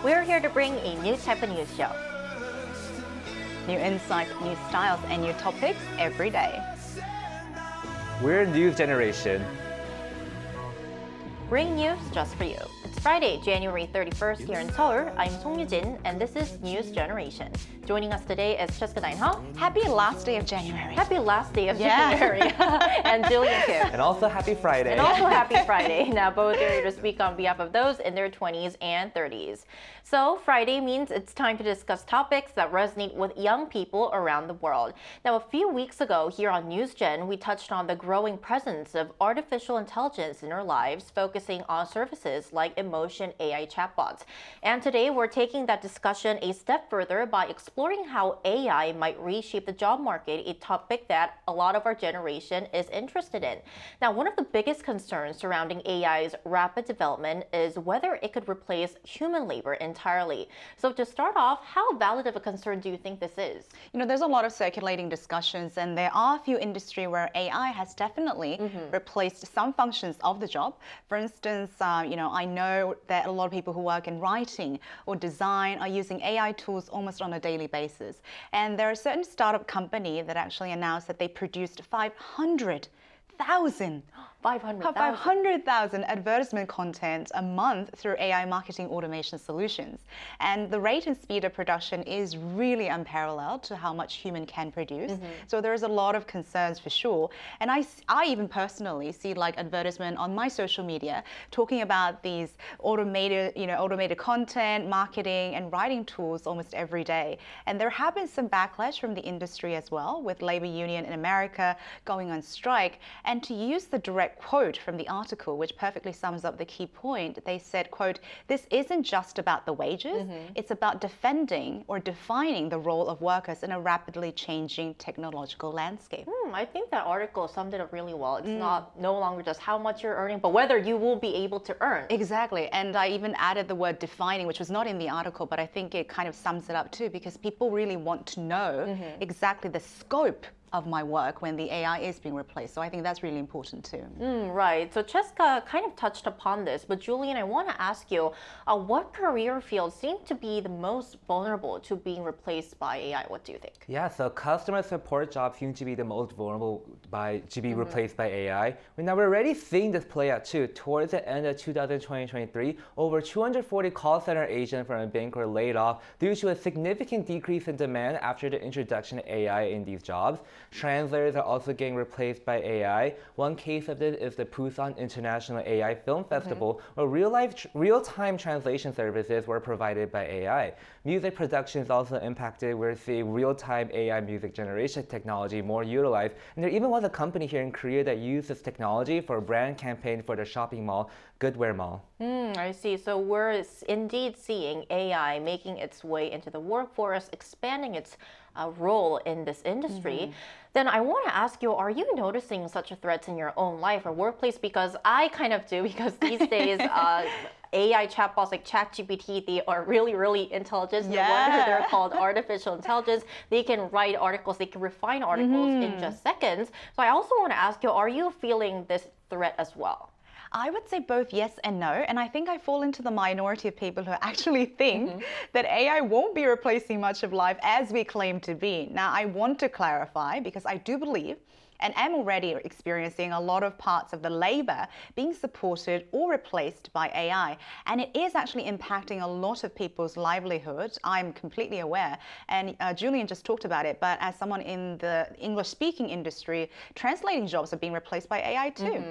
We're here to bring a new type of news show. New insights, new styles, and new topics every day. We're a news generation. Bring news just for you. It's Friday, January 31st here in Seoul. I'm Song Yujin, and this is News Generation. Joining us today is Cheska Dainho. Happy last day of January. Happy last day of January. And Julian Kim. And also happy Friday. And also happy Friday. Now, both are here to speak on behalf of those in their 20s and 30s. So, Friday means it's time to discuss topics that resonate with young people around the world. Now, a few weeks ago here on NewsGen, we touched on the growing presence of artificial intelligence in our lives, focusing on services like emotion AI chatbots. And today, we're taking that discussion a step further by exploring how AI might reshape the job market, a topic that a lot of our generation is interested in. Now, one of the biggest concerns surrounding AI's rapid development is whether it could replace human labor entirely. So to start off, how valid of a concern do you think this is? You know, there's a lot of circulating discussions, and there are a few industries where AI has definitely replaced some functions of the job. For instance, I know that a lot of people who work in writing or design are using AI tools almost on a daily basis. And there are certain startup company that actually announced that they produced 500,000 advertisement content a month through AI marketing automation solutions. And the rate and speed of production is really unparalleled to how much human can produce. So there's a lot of concerns for sure. And I even personally see like advertisement on my social media talking about these automated content, marketing and writing tools almost every day. And there have been some backlash from the industry as well, with labor union in America going on strike. And to use the direct quote from the article, which perfectly sums up the key point, they said, quote, "This isn't just about the wages, it's about defending or defining the role of workers in a rapidly changing technological landscape." I think that article summed it up really well. It's no longer just how much you're earning, but whether you will be able to earn. Exactly. And I even added the word defining, which was not in the article, but I think it kind of sums it up too, because people really want to know exactly the scope of my work when the AI is being replaced. So I think that's really important too. Right. So Cheska kind of touched upon this, but Julian, I want to ask you, what career fields seem to be the most vulnerable to being replaced by AI? What do you think? Yeah, so customer support jobs seem to be the most vulnerable to be replaced by AI. Now we're already seeing this play out too. Towards the end of 2023, over 240 call center agents from a bank were laid off due to a significant decrease in demand after the introduction of AI in these jobs. Translators are also getting replaced by AI. One case of this is the Busan International AI Film Festival, where real-time translation services were provided by AI. Music production is also impacted. We're seeing real-time AI music generation technology more utilized. And there even was a company here in Korea that used this technology for a brand campaign for the shopping mall, Goodwear Mall. I see. So we're indeed seeing AI making its way into the workforce, expanding its role in this industry. Then I want to ask you, are you noticing such threats in your own life or workplace? Because I kind of do, because these days AI chatbots like ChatGPT, they are really, really intelligent. No wonder they're called artificial intelligence. They can write articles, they can refine articles in just seconds. So I also want to ask you, are you feeling this threat as well? I would say both yes and no, and I think I fall into the minority of people who actually think that AI won't be replacing much of life as we claim to be. Now, I want to clarify, because I do believe and am already experiencing a lot of parts of the labor being supported or replaced by AI. And it is actually impacting a lot of people's livelihood. I'm completely aware. And Julian just talked about it, but as someone in the English-speaking industry, translating jobs are being replaced by AI too.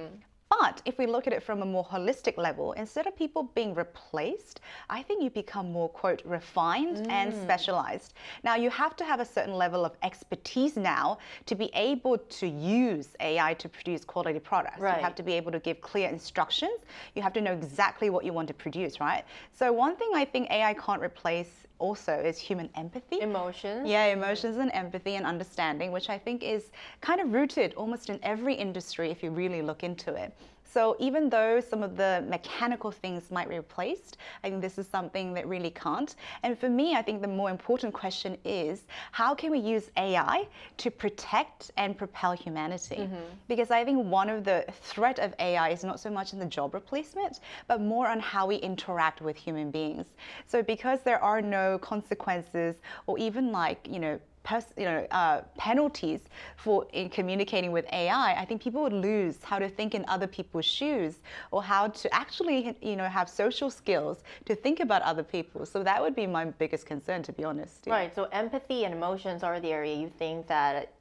But if we look at it from a more holistic level, instead of people being replaced, I think you become more, quote, refined and specialized. Now, you have to have a certain level of expertise now to be able to use AI to produce quality products. Right. You have to be able to give clear instructions. You have to know exactly what you want to produce, right? So one thing I think AI can't replace also is human empathy. Emotions. Yeah, emotions and empathy and understanding, which I think is kind of rooted almost in every industry if you really look into it. So even though some of the mechanical things might be replaced, I think this is something that really can't. And for me, I think the more important question is, how can we use AI to protect and propel humanity? Because I think one of the threat of AI is not so much in the job replacement, but more on how we interact with human beings. So because there are no consequences or even like, penalties for in communicating with AI, I think people would lose how to think in other people's shoes or how to actually, have social skills to think about other people. So that would be my biggest concern, to be honest. Yeah. Right. So empathy and emotions are the area you think that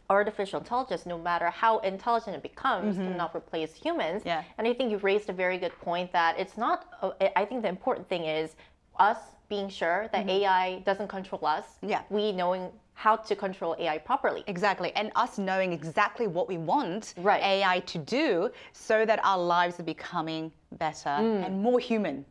artificial intelligence, no matter how intelligent it becomes, cannot replace humans. Yeah. And I think you've raised a very good point that it's not, I think the important thing is us being sure that AI doesn't control us. Yeah. We knowing how to control AI properly. Exactly. And us knowing exactly what we want Right. AI to do so that our lives are becoming better and more human.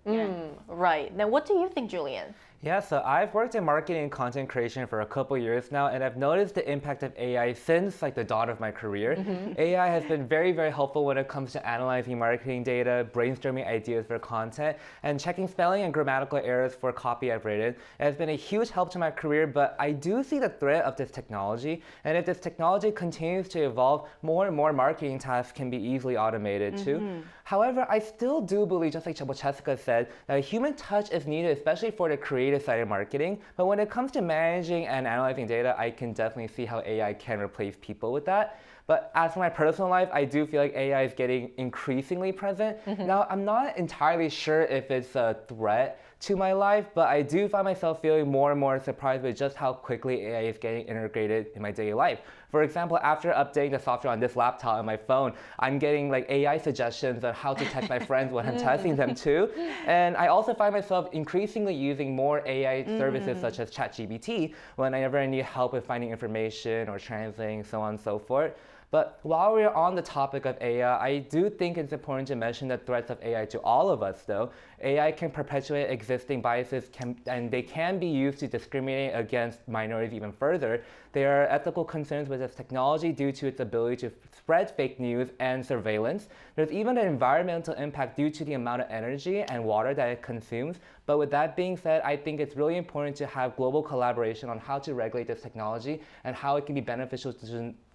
Right. Now, what do you think, Julian? Yeah, so I've worked in marketing and content creation for a couple years now, and I've noticed the impact of AI since like the dawn of my career. AI has been very, very helpful when it comes to analyzing marketing data, brainstorming ideas for content, and checking spelling and grammatical errors for copy I've written. It has been a huge help to my career, but I do see the threat of this technology, and if this technology continues to evolve, more and more marketing tasks can be easily automated too. However, I still do believe, just like Jessica said, that a human touch is needed, especially for the creative side of marketing. But when it comes to managing and analyzing data, I can definitely see how AI can replace people with that. But as for my personal life, I do feel like AI is getting increasingly present. Now, I'm not entirely sure if it's a threat to my life, but I do find myself feeling more and more surprised with just how quickly AI is getting integrated in my daily life. For example, after updating the software on this laptop and my phone, I'm getting like AI suggestions on how to text my friends when I'm texting them too. And I also find myself increasingly using more AI services such as ChatGPT whenever I need help with finding information or translating, so on and so forth. But while we're on the topic of AI, I do think it's important to mention the threats of AI to all of us, though. AI can perpetuate existing biases and they can be used to discriminate against minorities even further. There are ethical concerns with this technology due to its ability to spread fake news and surveillance. There's even an environmental impact due to the amount of energy and water that it consumes. But with that being said, I think it's really important to have global collaboration on how to regulate this technology and how it can be beneficial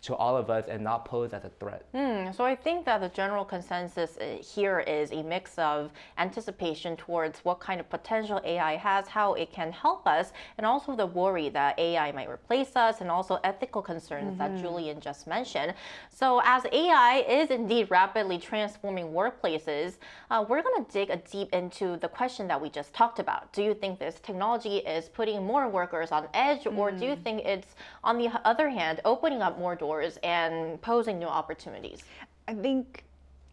to all of us and not pose as a threat. So I think that the general consensus here is a mix of anticipation towards what kind of potential AI has, how it can help us, and also the worry that AI might replace us, and also ethical concerns that Julian just mentioned. So as AI is indeed rapidly transforming workplaces, we're going to dig deep into the question that we just talked about. Do you think this technology is putting more workers on edge, or do you think it's, on the other hand, opening up more doors and posing new opportunities? I think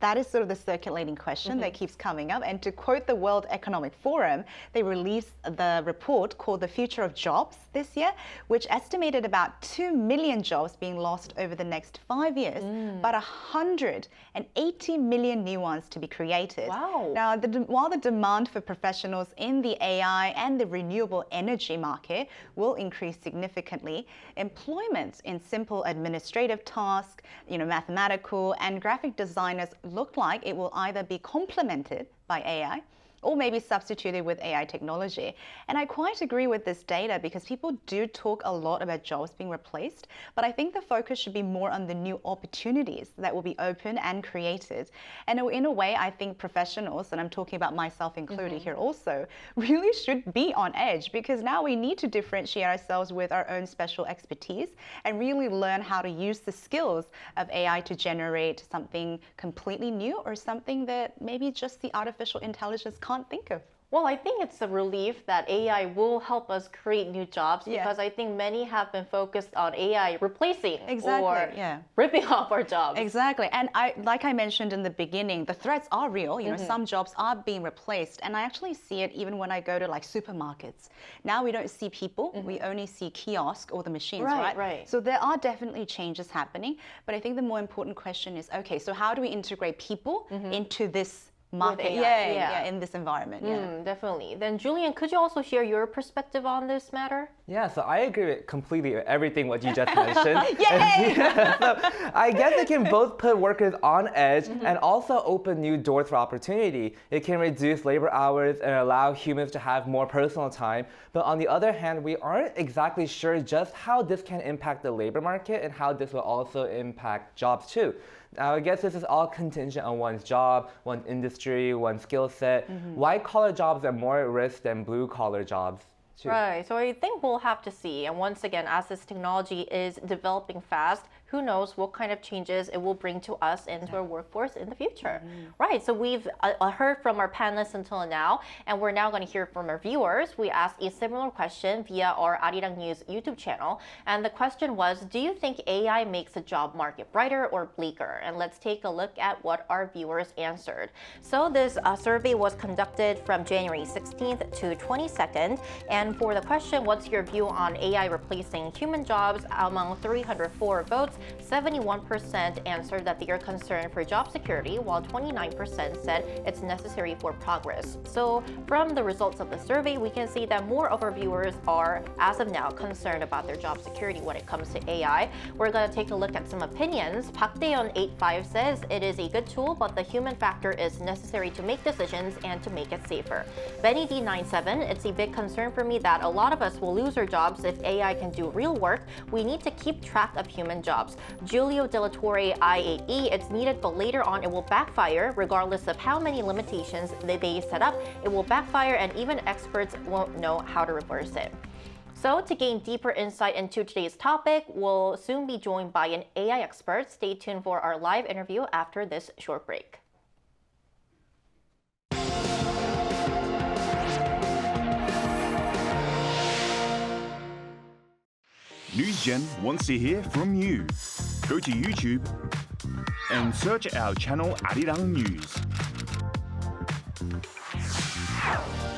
that is sort of the circulating question that keeps coming up. And to quote the World Economic Forum, they released the report called The Future of Jobs this year, which estimated about 2 million jobs being lost over the next 5 years, but 180 million new ones to be created. Wow. Now, while the demand for professionals in the AI and the renewable energy market will increase significantly, employment in simple administrative tasks, mathematical and graphic designers look like it will either be complemented by AI or maybe substituted with AI technology. And I quite agree with this data because people do talk a lot about jobs being replaced, but I think the focus should be more on the new opportunities that will be open and created. And in a way, I think professionals, and I'm talking about myself included here also, really should be on edge because now we need to differentiate ourselves with our own special expertise and really learn how to use the skills of AI to generate something completely new or something that maybe just the artificial intelligence can't think of. Well, I think it's a relief that AI will help us create new jobs Yeah. because I think many have been focused on AI replacing or yeah. ripping off our jobs. Exactly. And like I mentioned in the beginning, the threats are real. Some jobs are being replaced. And I actually see it even when I go to like supermarkets. Now we don't see people, we only see kiosk or the machines, right? Right. So there are definitely changes happening. But I think the more important question is, okay, so how do we integrate people into this market? AI, In this environment. Definitely. Then Julian, could you also share your perspective on this matter? Yeah, so I agree with completely with everything what you just mentioned. Yay! So I guess it can both put workers on edge and also open new doors for opportunity. It can reduce labor hours and allow humans to have more personal time. But on the other hand, we aren't exactly sure just how this can impact the labor market and how this will also impact jobs too. Now, I guess this is all contingent on one's job, one's industry, one's skill set. White-collar jobs are more at risk than blue-collar jobs. Right, so I think we'll have to see. And once again, as this technology is developing fast, who knows what kind of changes it will bring to us and to our workforce in the future. Right, so we've heard from our panelists until now, and we're now going to hear from our viewers. We asked a similar question via our Arirang YouTube channel, and the question was, do you think AI makes the job market brighter or bleaker? And let's take a look at what our viewers answered. So this survey was conducted from January 16th to 22nd, and for the question, what's your view on AI replacing human jobs? Among 304 votes, 71% answered that they are concerned for job security, while 29% said it's necessary for progress. So from the results of the survey, we can see that more of our viewers are, as of now, concerned about their job security when it comes to AI. We're going to take a look at some opinions. Park Daeon85 says it is a good tool, but the human factor is necessary to make decisions and to make it safer. Benny D97, it's a big concern for me that a lot of us will lose our jobs if AI can do real work. We need to keep track of human jobs. Giulio Delatore I8E, it's needed, but later on it will backfire. Regardless of how many limitations they set up, it will backfire, and even experts won't know how to reverse it. So to gain deeper insight into today's topic, we'll soon be joined by an AI expert. Stay tuned for our live interview after this short break. NewsGen wants to hear from you. Go to YouTube and search our channel Arirang News.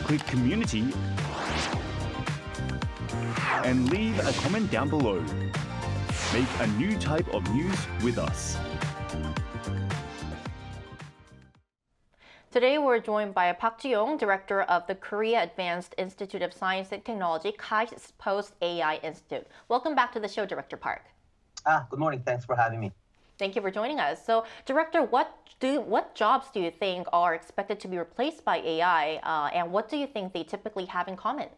Click Community and leave a comment down below. Make a new type of news with us. Today, we're joined by Park Ji-yong, director of the Korea Advanced Institute of Science and Technology, KAIST Post AI Institute. Welcome back to the show, Director Park. Good morning. Thanks for having me. Thank you for joining us. So, Director, what jobs do you think are expected to be replaced by AI, and what do you think they typically have in common?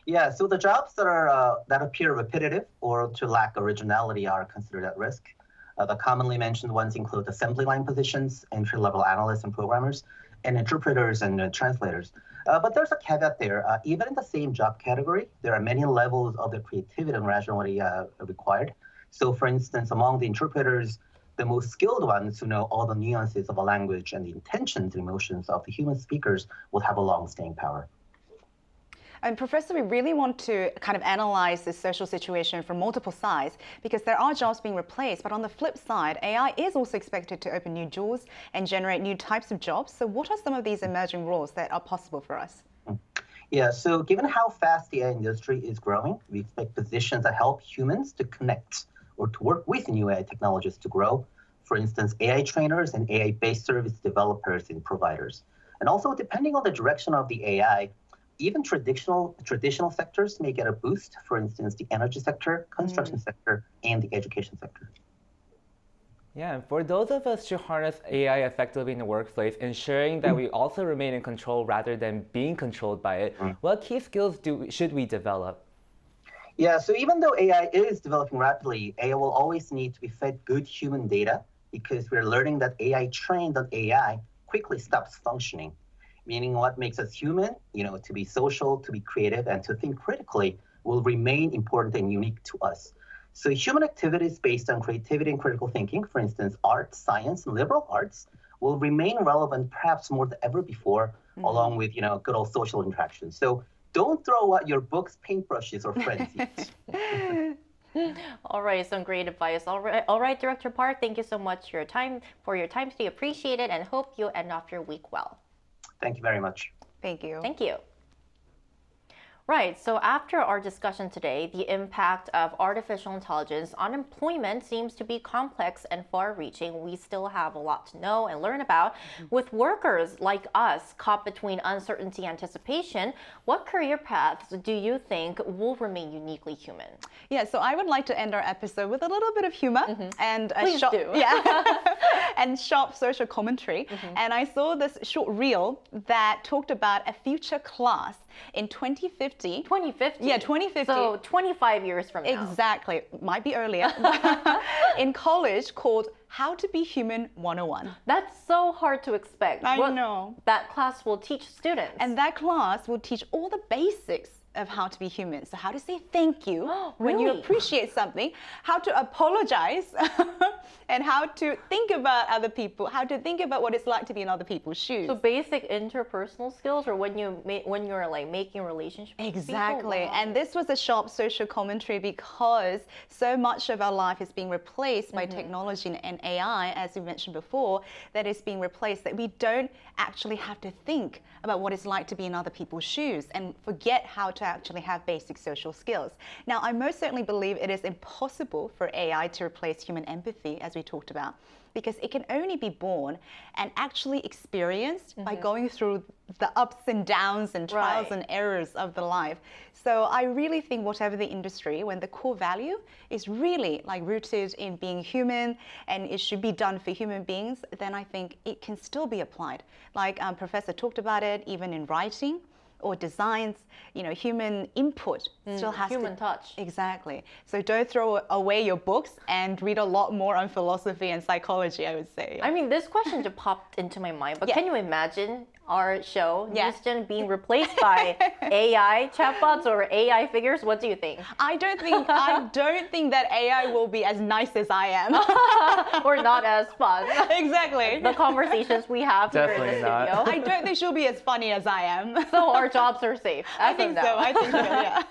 Yeah, so the jobs that appear repetitive or to lack originality are considered at risk. The commonly mentioned ones include assembly line positions, entry-level analysts and programmers, and interpreters and translators. But there's a caveat there. Even in the same job category, there are many levels of the creativity and rationality required. So for instance, among the interpreters, the most skilled ones who know all the nuances of a language and the intentions and emotions of the human speakers will have a long staying power. And Professor, we really want to kind of analyze this social situation from multiple sides because there are jobs being replaced, but on the flip side, AI is also expected to open new doors and generate new types of jobs. So what are some of these emerging roles that are possible for us? Yeah, so given how fast the AI industry is growing, we expect positions that help humans to connect or to work with new AI technologies to grow. For instance, AI trainers and AI-based service developers and providers. And also, depending on the direction of the AI, even traditional sectors may get a boost. For instance, the energy sector, construction sector, and the education sector. Yeah, and for those of us to harness AI effectively in the workplace, ensuring that we also remain in control rather than being controlled by it, what key skills should we develop? Yeah, so even though AI is developing rapidly, AI will always need to be fed good human data because we're learning that AI trained on AI quickly stops functioning. Meaning what makes us human, to be social, to be creative, and to think critically will remain important and unique to us. So human activities based on creativity and critical thinking, for instance, art, science, and liberal arts, will remain relevant perhaps more than ever before, along with, good old social interactions. So don't throw out your books, paintbrushes, or frenzies. All right, some great advice. All right, Director Park, thank you so much for your time today. Appreciate it, and hope you end off your week well. Thank you very much. Thank you. Thank you. Right, so after our discussion today, the impact of artificial intelligence on employment seems to be complex and far-reaching. We still have a lot to know and learn about. With workers like us caught between uncertainty and anticipation, what career paths do you think will remain uniquely human? Yeah, so I would like to end our episode with a little bit of humor and a Please do. and sharp social commentary. And I saw this short reel that talked about a future class in 2050. 2050? Yeah, 2050. So 25 years from now. Exactly. Might be earlier. In college called How to Be Human 101. That's so hard to expect. I What know. that class will teach students. And that class will teach all the basics of how to be human. So how to say thank you when you Really? appreciate something, how to apologize, and how to think about other people, how to think about what it's like to be in other people's shoes. So basic interpersonal skills, or when you're like making relationships. with people? Exactly. Wow. And this was a sharp social commentary because so much of our life is being replaced by technology and AI, as we mentioned before, that is being replaced, that we don't actually have to think about what it's like to be in other people's shoes and forget how to actually have basic social skills. Now, I most certainly believe it is impossible for AI to replace human empathy, as we talked about, because it can only be born and actually experienced by going through the ups and downs and trials Right. and errors of the life. So I really think whatever the industry, when the core value is really like rooted in being human and it should be done for human beings, then I think it can still be applied. Like Professor talked about it, even in writing or designs, you know, human input still has human to touch. Exactly. So don't throw away your books and read a lot more on philosophy and psychology, I would say. I mean, this question just popped into my mind, but Yeah. can you imagine our show, Yeah. Houston, being replaced by AI chatbots or AI figures? What do you think? I don't think that AI will be as nice as I am. Or not as fun? Exactly. The conversations we have here in the Definitely not. studio. I don't think she'll be as funny as I am. So our jobs are safe. I think so. I think so, yeah.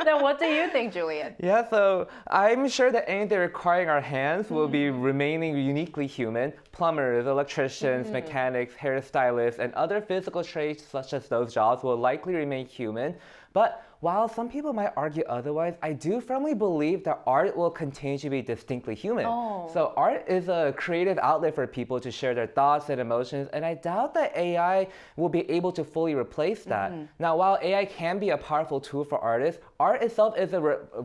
Then what do you think, Julian? Yeah, so I'm sure that anything requiring our hands will be remaining uniquely human. Plumbers, electricians, mechanics, hairstylists, and other physical trades such as those jobs will likely remain human. But while some people might argue otherwise, I do firmly believe that art will continue to be distinctly human. Oh. So art is a creative outlet for people to share their thoughts and emotions, and I doubt that AI will be able to fully replace that. Now, while AI can be a powerful tool for artists, art itself is a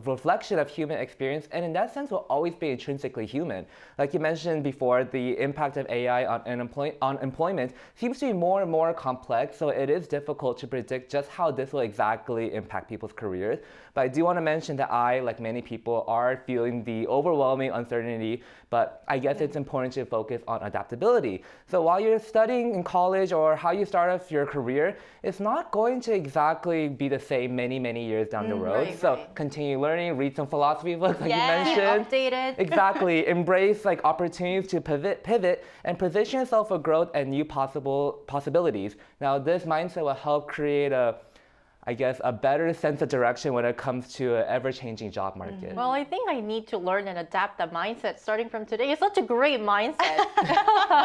reflection of human experience, and in that sense will always be intrinsically human. Like you mentioned before, the impact of AI on employment seems to be more and more complex, so it is difficult to predict just how this will exactly impact people's careers. But I do want to mention that I, like many people, are feeling the overwhelming uncertainty, but I guess it's important to focus on adaptability. So while you're studying in college or how you start off your career, it's not going to exactly be the same many, many years down the road. Right, so right. continue learning, read some philosophy books like Yeah. you mentioned. Updated. Exactly. Embrace like opportunities to pivot, and position yourself for growth and new possibilities. Now, this mindset will help create a better sense of direction when it comes to an ever-changing job market. Well, I think I need to learn and adapt the mindset starting from today. It's such a great mindset.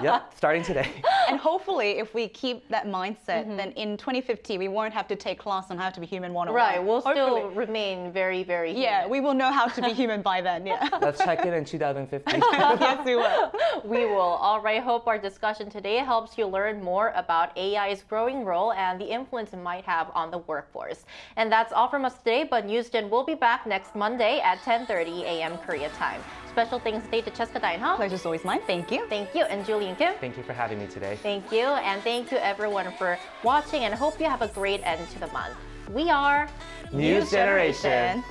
Yep, starting today. And hopefully, if we keep that mindset, then in 2050, we won't have to take class on how to be human 101. Right, we'll still Hopefully. remain very, very human. Yeah, we will know how to be human by then, yeah. Let's check in 2050. Yes, we will. We will. All right, hope our discussion today helps you learn more about AI's growing role and the influence it might have on the workforce. And that's all from us today, but Newsden will be back next Monday at 10:30 a.m. Korea time. Special thanks today to Cheska Dainha. Pleasure's always mine. Thank you. Thank you. And Julian Kim. Thank you for having me today. Thank you. And thank you everyone for watching, and hope you have a great end to the month. We are News Generation.